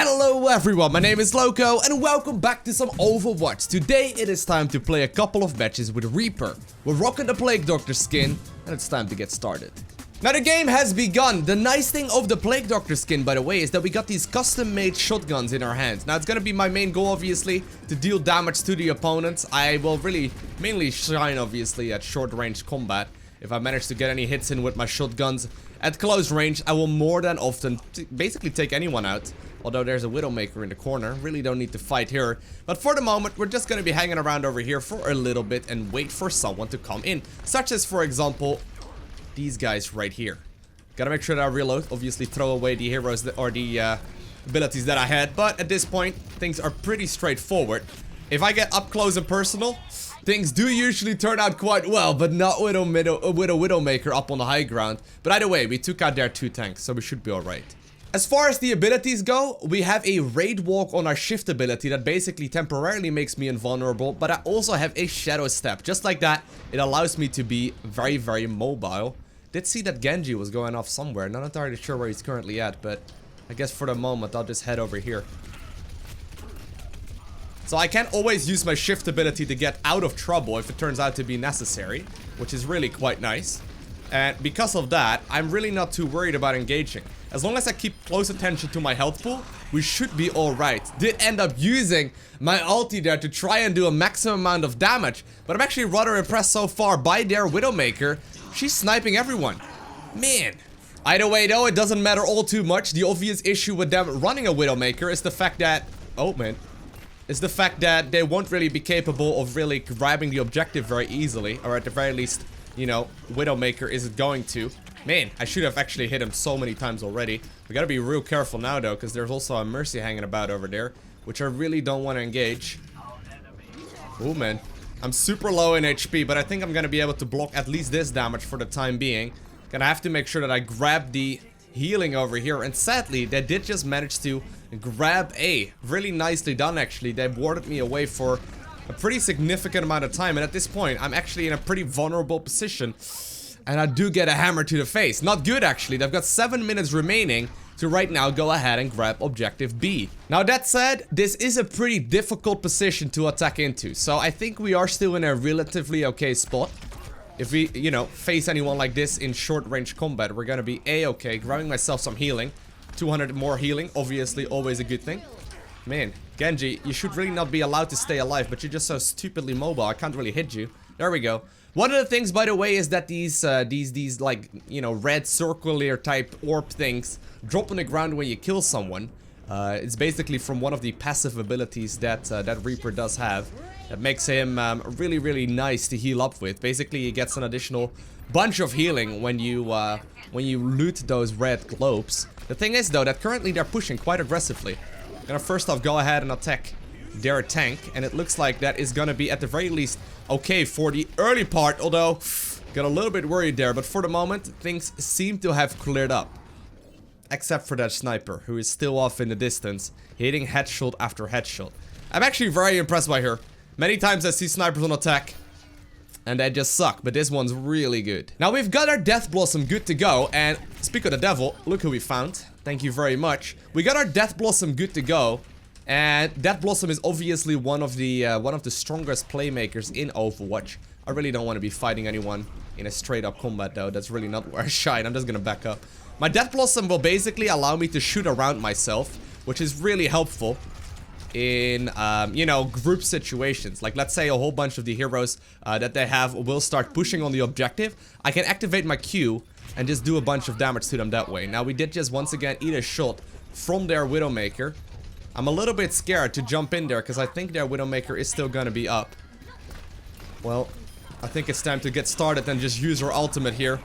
Hello everyone, my name is Lowko and welcome back to some Overwatch. Today it is time to play a couple of matches with Reaper. We're rocking the Plague Doctor skin and it's time to get started. Now the game has begun. The nice thing of the Plague Doctor skin, by the way, is that we got these custom made shotguns in our hands. Now it's gonna be my main goal, obviously, to deal damage to the opponents. I will really mainly shine, obviously, at short range combat. If I manage to get any hits in with my shotguns at close range, I will more than often basically take anyone out. Although there's a Widowmaker in the corner, really don't need to fight here. But for the moment, we're just gonna be hanging around over here for a little bit and wait for someone to come in. Such as, for example, these guys right here. Gotta make sure that I reload, obviously throw away the heroes that, or the abilities that I had. But at this point, things are pretty straightforward. If I get up close and personal, things do usually turn out quite well, but not with a Widowmaker up on the high ground. But either way, we took out their 2 tanks, so we should be alright. As far as the abilities go, we have a Raid Walk on our shift ability that basically temporarily makes me invulnerable, but I also have a Shadow Step. Just like that, it allows me to be very, very mobile. Did see that Genji was going off somewhere, not entirely sure where he's currently at, but I guess for the moment I'll just head over here. So I can always use my shift ability to get out of trouble if it turns out to be necessary, which is really quite nice. And because of that, I'm really not too worried about engaging. As long as I keep close attention to my health pool, we should be alright. Did end up using my ulti there to try and do a maximum amount of damage, but I'm actually rather impressed so far by their Widowmaker. She's sniping everyone. Man. Either way though, it doesn't matter all too much. The obvious issue with them running a Widowmaker is the fact that... oh man. Is the fact that they won't really be capable of really grabbing the objective very easily, or at the very least, you know, Widowmaker isn't going to. Man, I should have actually hit him so many times already. We gotta be real careful now though, because there's also a Mercy hanging about over there, which I really don't want to engage. Oh man, I'm super low in HP, but I think I'm gonna be able to block at least this damage for the time being. Gonna have to make sure that I grab the healing over here, and sadly, they did just manage to grab A. Really nicely done actually. They warded me away for a pretty significant amount of time, and at this point, I'm actually in a pretty vulnerable position. And I do get a hammer to the face. Not good actually. They've got 7 minutes remaining to right now go ahead and grab objective B. Now that said, this is a pretty difficult position to attack into. So I think we are still in a relatively okay spot. If we, you know, face anyone like this in short range combat, we're gonna be A-okay. Grabbing myself some healing. 200 more healing, obviously always a good thing. Man, Genji, you should really not be allowed to stay alive, but you're just so stupidly mobile. I can't really hit you. There we go. One of the things, by the way, is that these like, you know, red circular type orb things drop on the ground when you kill someone. It's basically from one of the passive abilities that that Reaper does have. That makes him really, really nice to heal up with. Basically, he gets an additional bunch of healing when you loot those red globes. The thing is, though, that currently they're pushing quite aggressively. Gonna first off go ahead and attack their tank, and it looks like that is gonna be at the very least okay for the early part, although got a little bit worried there, but for the moment things seem to have cleared up, except for that sniper who is still off in the distance hitting headshot after headshot. I'm actually very impressed by her. Many times I see snipers on attack and they just suck, but this one's really good. Now we've got our Death Blossom good to go, and speak of the devil, look who we found. Thank you very much. We got our Death Blossom good to go. And Death Blossom is obviously one of the strongest playmakers in Overwatch. I really don't want to be fighting anyone in a straight up combat though. That's really not where I shine. I'm just gonna back up. My Death Blossom will basically allow me to shoot around myself, which is really helpful in, you know, group situations. Like, let's say a whole bunch of the heroes that they have will start pushing on the objective. I can activate my Q and just do a bunch of damage to them that way. Now, we did just once again eat a shot from their Widowmaker. I'm a little bit scared to jump in there because I think their Widowmaker is still gonna be up. Well, I think it's time to get started and just use our ultimate here.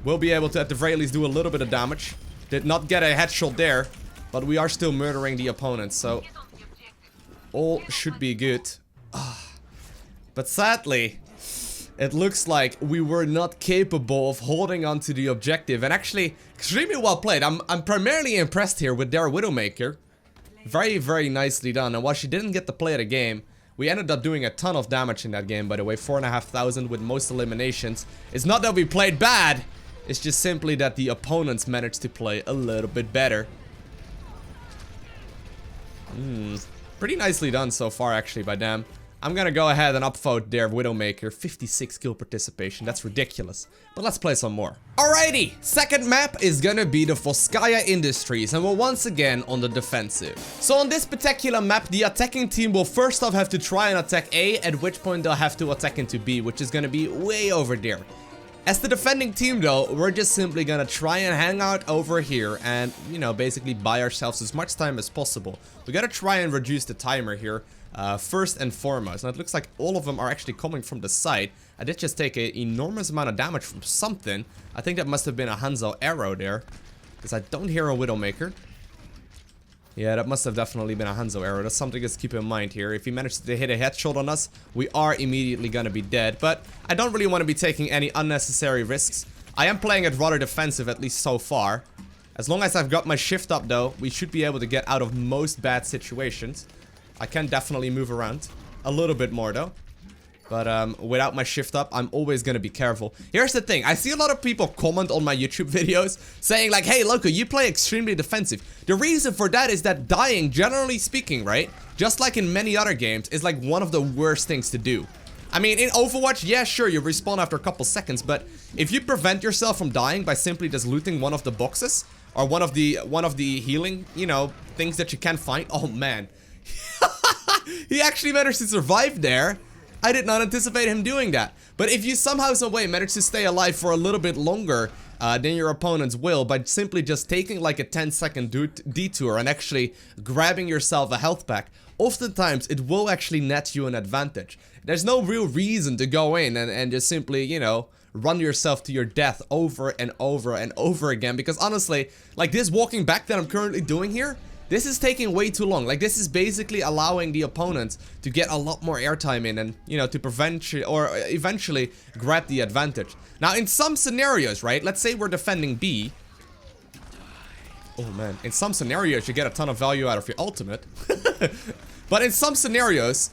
We'll be able to at the very least do a little bit of damage. Did not get a headshot there, but we are still murdering the opponents, so all should be good. But sadly, it looks like we were not capable of holding on to the objective, and actually extremely well played. I'm primarily impressed here with their Widowmaker. Very, very nicely done. And while she didn't get to play the game, we ended up doing a ton of damage in that game, by the way. 4,500 with most eliminations. It's not that we played bad. It's just simply that the opponents managed to play a little bit better. Pretty nicely done so far, actually, by them. I'm gonna go ahead and upvote their Widowmaker. 56 kill participation. That's ridiculous. But let's play some more. Alrighty, second map is gonna be the Volskaya Industries, and we're once again on the defensive. So on this particular map, the attacking team will first off have to try and attack A, at which point they'll have to attack into B, which is gonna be way over there. As the defending team though, we're just simply gonna try and hang out over here and, you know, basically buy ourselves as much time as possible. We gotta try and reduce the timer here. First and foremost. Now it looks like all of them are actually coming from the side. I did just take an enormous amount of damage from something. I think that must have been a Hanzo arrow there, because I don't hear a Widowmaker. Yeah, that must have definitely been a Hanzo arrow. That's something to keep in mind here. If he manages to hit a headshot on us, we are immediately gonna be dead. But I don't really want to be taking any unnecessary risks. I am playing it rather defensive, at least so far. As long as I've got my shift up though, we should be able to get out of most bad situations. I can definitely move around a little bit more though. But without my shift up, I'm always gonna be careful. Here's the thing, I see a lot of people comment on my YouTube videos saying like, hey Lowko, you play extremely defensive. The reason for that is that dying, generally speaking, right, just like in many other games, is like one of the worst things to do. I mean, in Overwatch, yeah, sure, you respawn after a couple seconds, but if you prevent yourself from dying by simply just looting one of the boxes, or one of the healing, you know, things that you can find, oh man. He actually managed to survive there. I did not anticipate him doing that. But if you somehow, some way manage to stay alive for a little bit longer than your opponents will, by simply just taking like a 10-second detour and actually grabbing yourself a health pack, oftentimes it will actually net you an advantage. There's no real reason to go in and just simply, you know, run yourself to your death over and over and over again. Because honestly, like this walking back that I'm currently doing here, this is taking way too long. Like, this is basically allowing the opponents to get a lot more airtime in and, you know, to prevent or eventually grab the advantage. Now, in some scenarios, right, let's say we're defending B. Oh, man. In some scenarios, you get a ton of value out of your ultimate. But in some scenarios,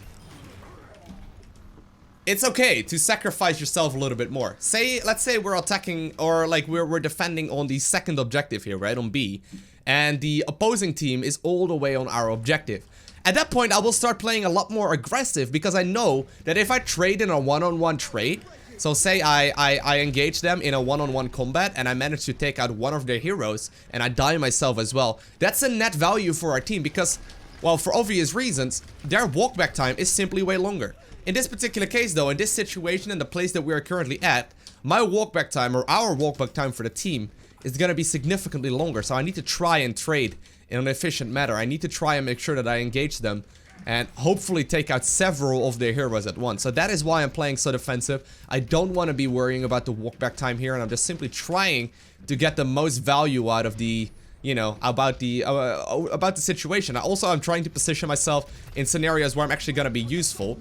it's okay to sacrifice yourself a little bit more. Let's say we're attacking, or like we're defending on the second objective here, right, on B. And the opposing team is all the way on our objective. At that point, I will start playing a lot more aggressive, because I know that if I trade in a one-on-one trade, so say I engage them in a one-on-one combat and I manage to take out one of their heroes and I die myself as well, that's a net value for our team, because, well, for obvious reasons, their walkback time is simply way longer. In this particular case though, in this situation and the place that we are currently at, my walkback time, or our walkback time for the team, is gonna be significantly longer. So I need to try and trade in an efficient manner. I need to try and make sure that I engage them and hopefully take out several of their heroes at once. So that is why I'm playing so defensive. I don't want to be worrying about the walkback time here, and I'm just simply trying to get the most value out of the, you know, about the situation. I'm trying to position myself in scenarios where I'm actually gonna be useful.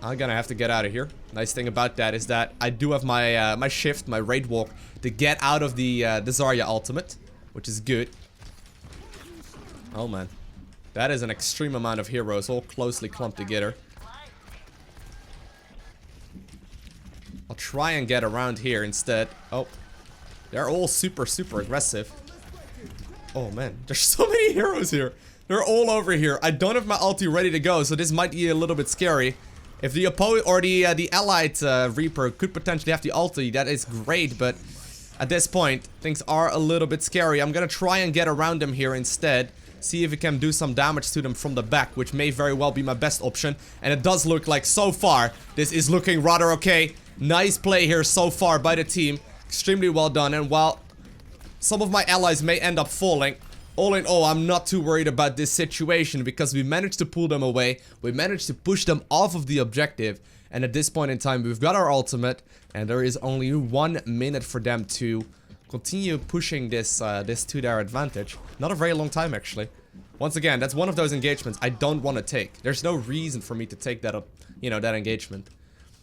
I'm gonna have to get out of here. Nice thing about that is that I do have my my shift, my raid walk, to get out of the Zarya ultimate, which is good. Oh man, that is an extreme amount of heroes all closely clumped together. I'll try and get around here instead. Oh, they're all super aggressive. Oh man, there's so many heroes here. They're all over here. I don't have my ulti ready to go, so this might be a little bit scary. If the opponent or the allied Reaper could potentially have the ulti, that is great, but at this point, things are a little bit scary. I'm gonna try and get around them here instead. See if we can do some damage to them from the back, which may very well be my best option. And it does look like, so far, this is looking rather okay. Nice play here so far by the team. Extremely well done. And while some of my allies may end up falling, all in all, I'm not too worried about this situation, because we managed to pull them away. We managed to push them off of the objective. And at this point in time, we've got our ultimate. And there is only 1 minute for them to continue pushing this to their advantage. Not a very long time, actually. Once again, that's one of those engagements I don't want to take. There's no reason for me to take that up, you know, that engagement.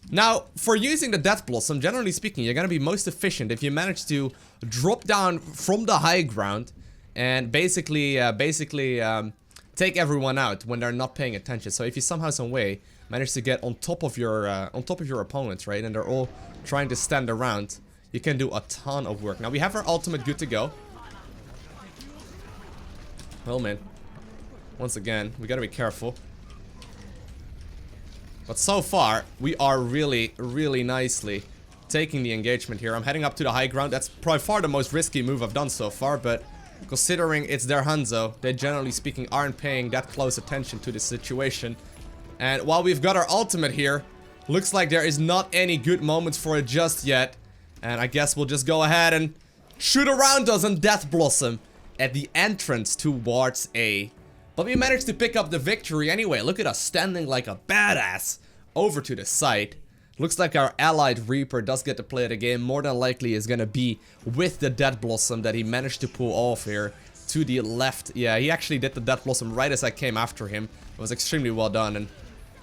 Now, for using the Death Blossom, generally speaking, you're gonna be most efficient if you manage to drop down from the high ground and basically take everyone out when they're not paying attention. So if you somehow, some way manage to get on top of your opponents, right, and they're all trying to stand around, you can do a ton of work. Now we have our ultimate good to go. Well, man, Once again, we gotta be careful. But so far, we are really, really nicely taking the engagement here. I'm heading up to the high ground. That's by far the most risky move I've done so far, but considering it's their Hanzo, they generally speaking aren't paying that close attention to the situation. And while we've got our ultimate here, looks like there is not any good moments for it just yet. And I guess we'll just go ahead and shoot around us on Death Blossom at the entrance towards A. But we managed to pick up the victory anyway. Look at us standing like a badass over to the site. Looks like our allied Reaper does get to play the game. More than likely is gonna be with the Death Blossom that he managed to pull off here to the left. Yeah, he actually did the Death Blossom right as I came after him. It was extremely well done, and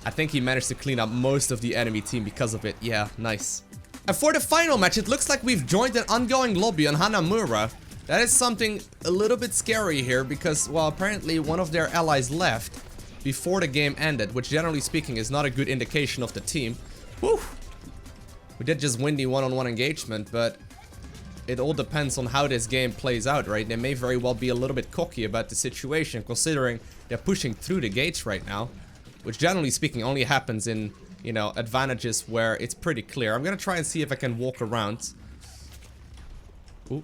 I think he managed to clean up most of the enemy team because of it. Yeah, nice. And for the final match, it looks like we've joined an ongoing lobby on Hanamura. That is something a little bit scary here because, well, apparently one of their allies left before the game ended, which generally speaking is not a good indication of the team. Whew. We did just win the one-on-one engagement, but it all depends on how this game plays out, right? They may very well be a little bit cocky about the situation, considering they're pushing through the gates right now, which generally speaking only happens in, you know, advantages where it's pretty clear. I'm gonna try and see if I can walk around. Ooh.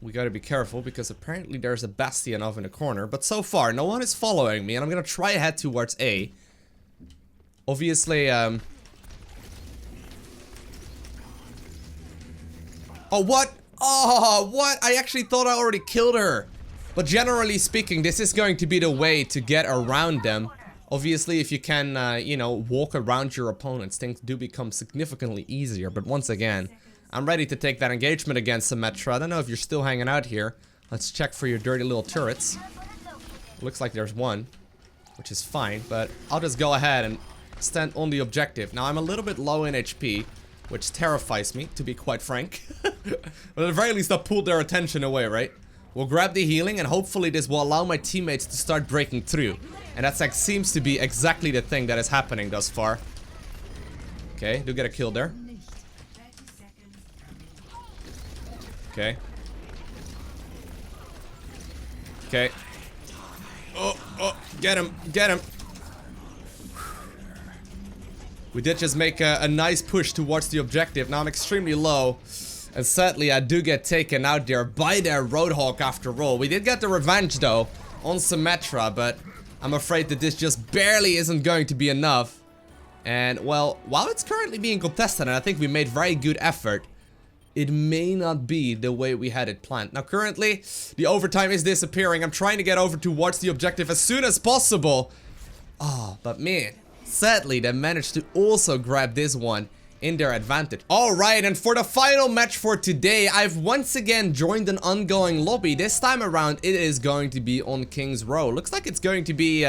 We gotta be careful because apparently there's a Bastion off in the corner, but so far no one is following me, and I'm gonna try to head towards A. Obviously, oh, what? Oh, what? I actually thought I already killed her. But generally speaking, this is going to be the way to get around them. Obviously, if you can, you know, walk around your opponents, things do become significantly easier. But once again, I'm ready to take that engagement against Symmetra. I don't know if you're still hanging out here. Let's check for your dirty little turrets. Looks like there's one, which is fine. But I'll just go ahead and stand on the objective. Now, I'm a little bit low in HP, which terrifies me, to be quite frank. But at the very least, I pulled their attention away, right? We'll grab the healing, and hopefully this will allow my teammates to start breaking through. And that's like, seems to be exactly the thing that is happening thus far. Okay, do get a kill there. Okay. Okay. Oh, oh, get him, get him. We did just make a nice push towards the objective. Now I'm extremely low. And sadly, I do get taken out there by their Roadhog after all. We did get the revenge, though, on Symmetra, but I'm afraid that this just barely isn't going to be enough. And, well, while it's currently being contested, and I think we made very good effort, it may not be the way we had it planned. Now, currently, the overtime is disappearing. I'm trying to get over towards the objective as soon as possible. Oh, but man, sadly, they managed to also grab this one in their advantage. Alright, and for the final match for today, I've once again joined an ongoing lobby. This time around, it is going to be on King's Row. Looks like it's going to be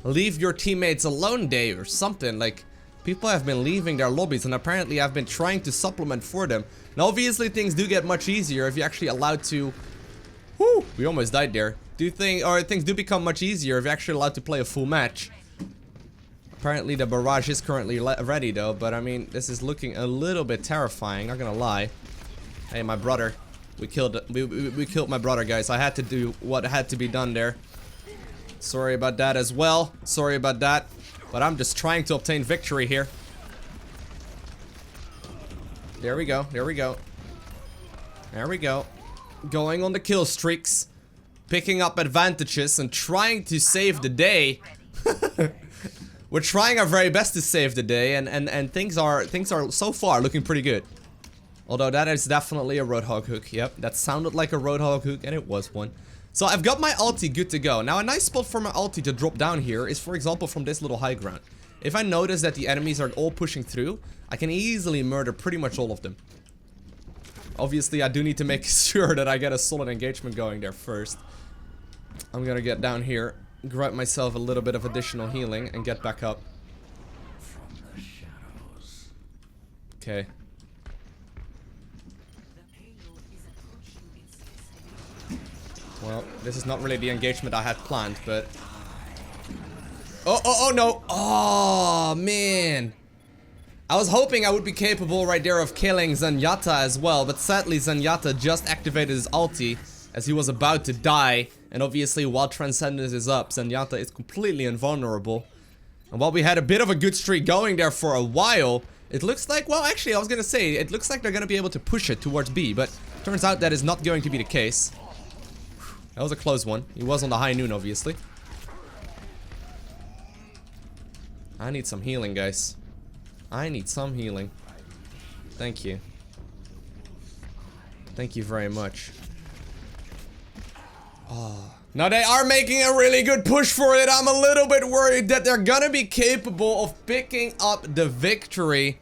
leave your teammates alone day or something. Like, people have been leaving their lobbies, and apparently I've been trying to supplement for them. Now, obviously, things do get much easier if you're actually allowed to... Whoo! We almost died there. Things do become much easier if you're actually allowed to play a full match. Apparently the barrage is currently ready though, but I mean, this is looking a little bit terrifying, not gonna lie. Hey, my brother. We killed my brother, guys. I had to do what had to be done there. Sorry about that as well. Sorry about that. But I'm just trying to obtain victory here. There we go, there we go. There we go. Going on the kill streaks. Picking up advantages and trying to save the day. We're trying our very best to save the day, and things are so far looking pretty good. Although that is definitely a Roadhog hook. Yep, that sounded like a Roadhog hook, and it was one. So I've got my ulti good to go. Now a nice spot for my ulti to drop down here is, for example, from this little high ground. If I notice that the enemies are all pushing through, I can easily murder pretty much all of them. Obviously, I do need to make sure that I get a solid engagement going there first. I'm gonna get down here, grab myself a little bit of additional healing, and get back up. Okay. Well, this is not really the engagement I had planned, but... Oh no! Oh, man! I was hoping I would be capable right there of killing Zenyatta as well, but sadly Zenyatta just activated his ulti as he was about to die And obviously, while Transcendence is up, Zenyatta is completely invulnerable. And while we had a bit of a good streak going there for a while, it looks like, well, actually, I was gonna say, it looks like they're gonna be able to push it towards B, but turns out that is not going to be the case. That was a close one. He was on the high noon, obviously. I need some healing, guys. I need some healing. Thank you. Thank you very much. Oh. Now they are making a really good push for it. I'm a little bit worried that they're gonna be capable of picking up the victory.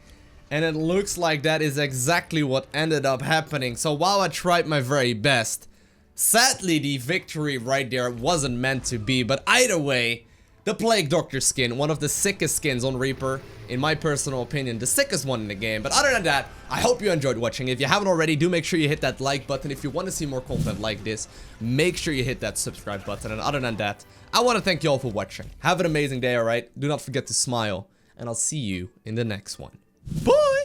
And it looks like that is exactly what ended up happening. So while I tried my very best, sadly the victory right there wasn't meant to be. But either way, the Plague Doctor skin, one of the sickest skins on Reaper, in my personal opinion, the sickest one in the game. But other than that, I hope you enjoyed watching. If you haven't already, do make sure you hit that like button. If you want to see more content like this, make sure you hit that subscribe button. And other than that, I want to thank you all for watching. Have an amazing day, alright? Do not forget to smile, and I'll see you in the next one. Bye!